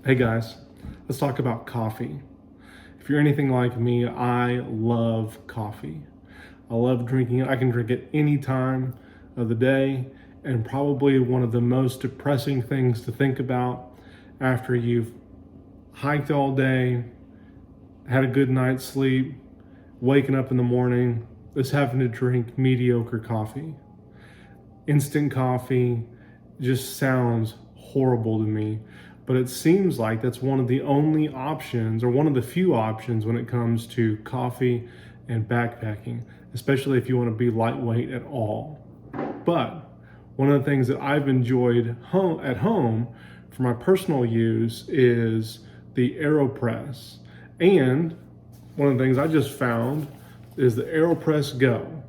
Hey guys, let's talk about coffee. If you're anything like me, I love coffee. I love drinking it. I can drink it any time of the day, and probably one of the most depressing things to think about after you've hiked all day, had a good night's sleep, waking up in the morning, is having to drink mediocre coffee. Instant coffee just sounds horrible to me, but it seems like that's one of the only options, or one of the few options, when it comes to coffee and backpacking, especially if you want to be lightweight at all. But one of the things that I've enjoyed at home for my personal use is the Aeropress. And one of the things I just found is the Aeropress Go.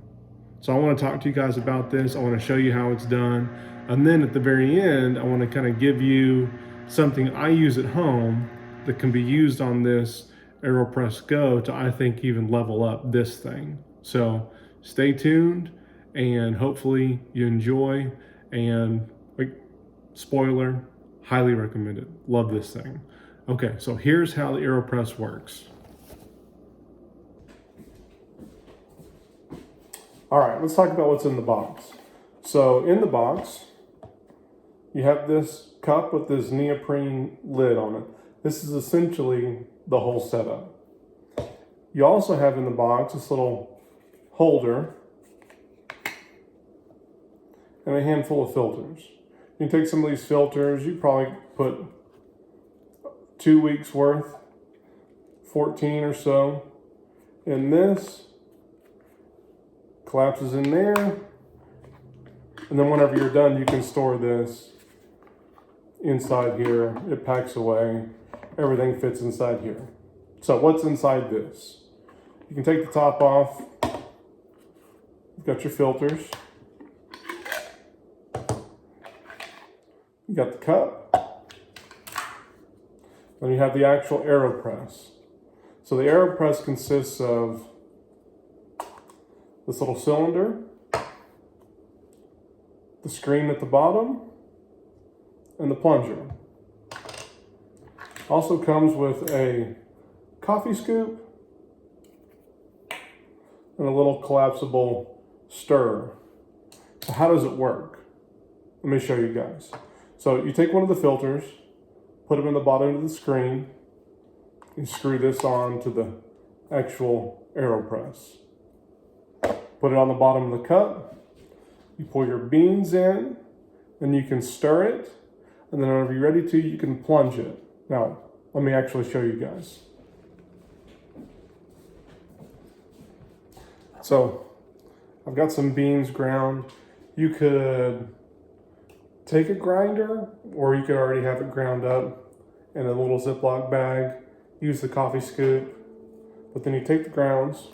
So I want to talk to you guys about this. I want to show you how it's done. And then at the very end, I want to kind of give you something I use at home that can be used on this Aeropress Go to, I think, even level up this thing. So stay tuned and hopefully you enjoy. And spoiler, highly recommended. Love this thing. Okay, so here's how the Aeropress works. All right, let's talk about what's in the box. So in the box, you have this cup with this neoprene lid on it. This is essentially the whole setup. You also have in the box this little holder and a handful of filters. You can take some of these filters, you probably put 2 weeks worth, 14 or so, in this. Collapses in there, and then whenever you're done, you can store this inside here. It packs away. Everything fits inside here. So what's inside this? You can take the top off. You've got your filters. You got the cup. Then you have the actual Aeropress. So the Aeropress consists of this little cylinder, the screen at the bottom, and the plunger. Also comes with a coffee scoop and a little collapsible stirrer. So how does it work? Let me show you guys. So you take one of the filters, put them in the bottom of the screen, and screw this on to the actual Aeropress. Put it on the bottom of the cup. You pour your beans in, then you can stir it, and then whenever you're ready to, you can plunge it. Now, let me actually show you guys. So, I've got some beans ground. You could take a grinder, or you could already have it ground up in a little Ziploc bag. Use the coffee scoop, but then you take the grounds,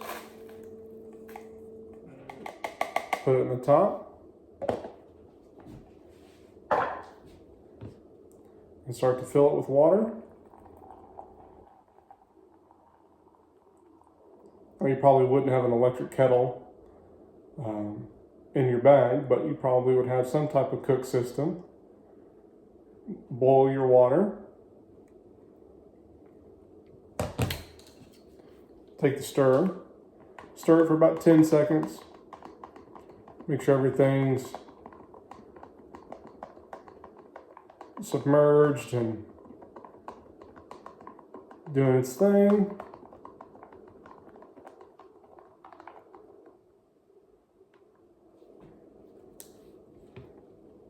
put it in the top, and start to fill it with water. Now, you probably wouldn't have an electric kettle in your bag, but you probably would have some type of cook system. Boil your water. Take the stir. Stir it for about 10 seconds. Make sure everything's submerged and doing its thing.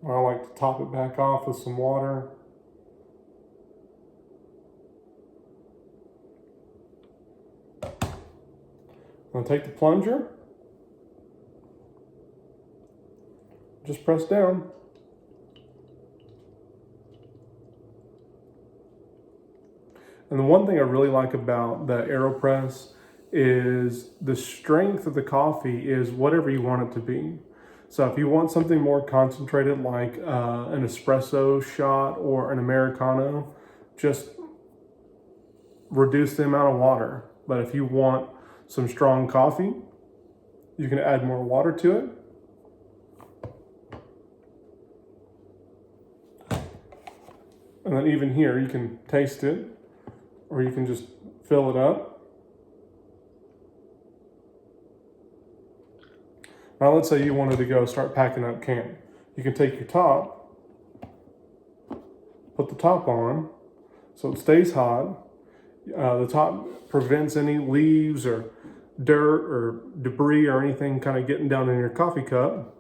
I like to top it back off with some water. I'll take the plunger. Just press down. And the one thing I really like about the Aeropress is the strength of the coffee is whatever you want it to be. So if you want something more concentrated, like an espresso shot or an Americano, just reduce the amount of water. But if you want some strong coffee, you can add more water to it. And then even here, you can taste it, or you can just fill it up. Now let's say you wanted to go start packing up camp. You can take your top, put the top on, so it stays hot. The top prevents any leaves or dirt or debris or anything kind of getting down in your coffee cup.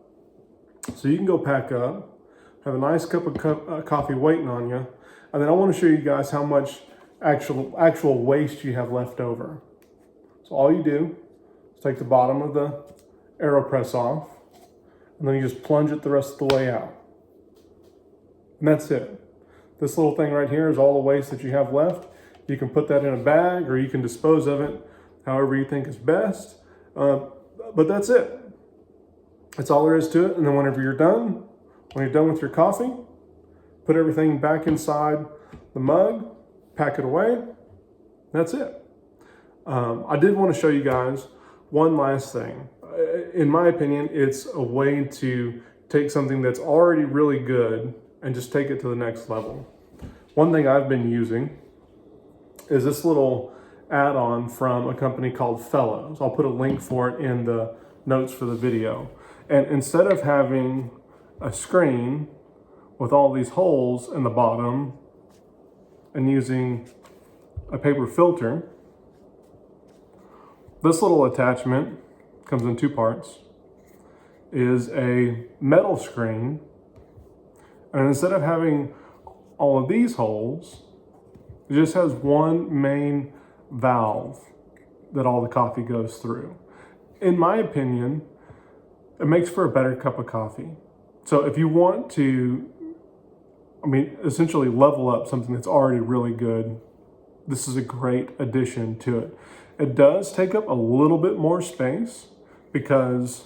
So you can go pack up, have a nice cup of coffee waiting on you. And then I want to show you guys how much actual waste you have left over. So all you do is take the bottom of the Aeropress off, and then you just plunge it the rest of the way out. And that's it. This little thing right here is all the waste that you have left. You can put that in a bag, or you can dispose of it however you think is best. But that's it. That's all there is to it. And then when you're done with your coffee, put everything back inside the mug, pack it away. That's it. I did want to show you guys one last thing. In my opinion, it's a way to take something that's already really good and just take it to the next level. One thing I've been using is this little add-on from a company called Fellow. I'll put a link for it in the notes for the video. And instead of having a screen with all these holes in the bottom and using a paper filter, this little attachment comes in two parts, is a metal screen. And instead of having all of these holes, it just has one main valve that all the coffee goes through. In my opinion, it makes for a better cup of coffee. So if you want to, essentially level up something that's already really good, this is a great addition to it. It does take up a little bit more space because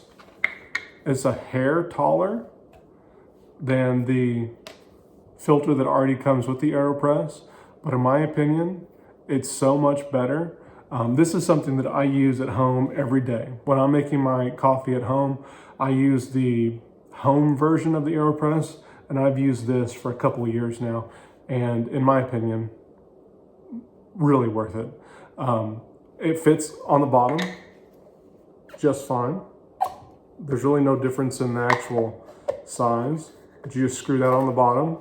it's a hair taller than the filter that already comes with the Aeropress. But in my opinion, it's so much better. This is something that I use at home every day. When I'm making my coffee at home, I use the home version of the Aeropress, and I've used this for a couple of years now. And in my opinion, really worth it. It fits on the bottom just fine. There's really no difference in the actual size. But you just screw that on the bottom,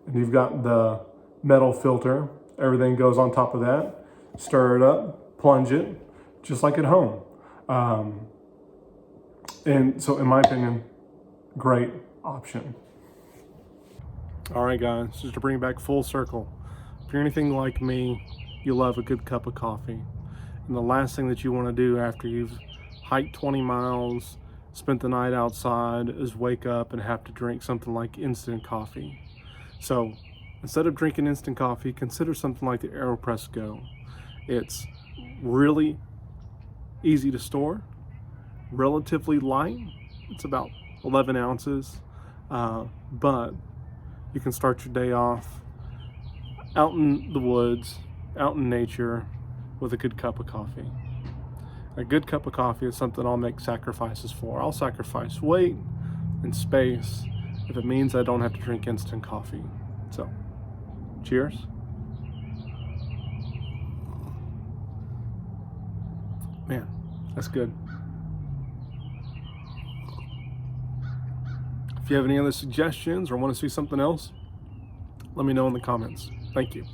and you've got the metal filter. Everything goes on top of that. Stir it up, plunge it, just like at home. And so in my opinion, great option. All right, guys, just to bring it back full circle. If you're anything like me, you love a good cup of coffee. And the last thing that you want to do after you've hiked 20 miles, spent the night outside, is wake up and have to drink something like instant coffee. So instead of drinking instant coffee, consider something like the Aeropress Go. It's really easy to store, relatively light. It's about 11 ounces, but you can start your day off out in the woods, out in nature, with a good cup of coffee. A good cup of coffee is something I'll make sacrifices for. I'll sacrifice weight and space if it means I don't have to drink instant coffee. So, cheers. Man, that's good. If you have any other suggestions or want to see something else, let me know in the comments. Thank you.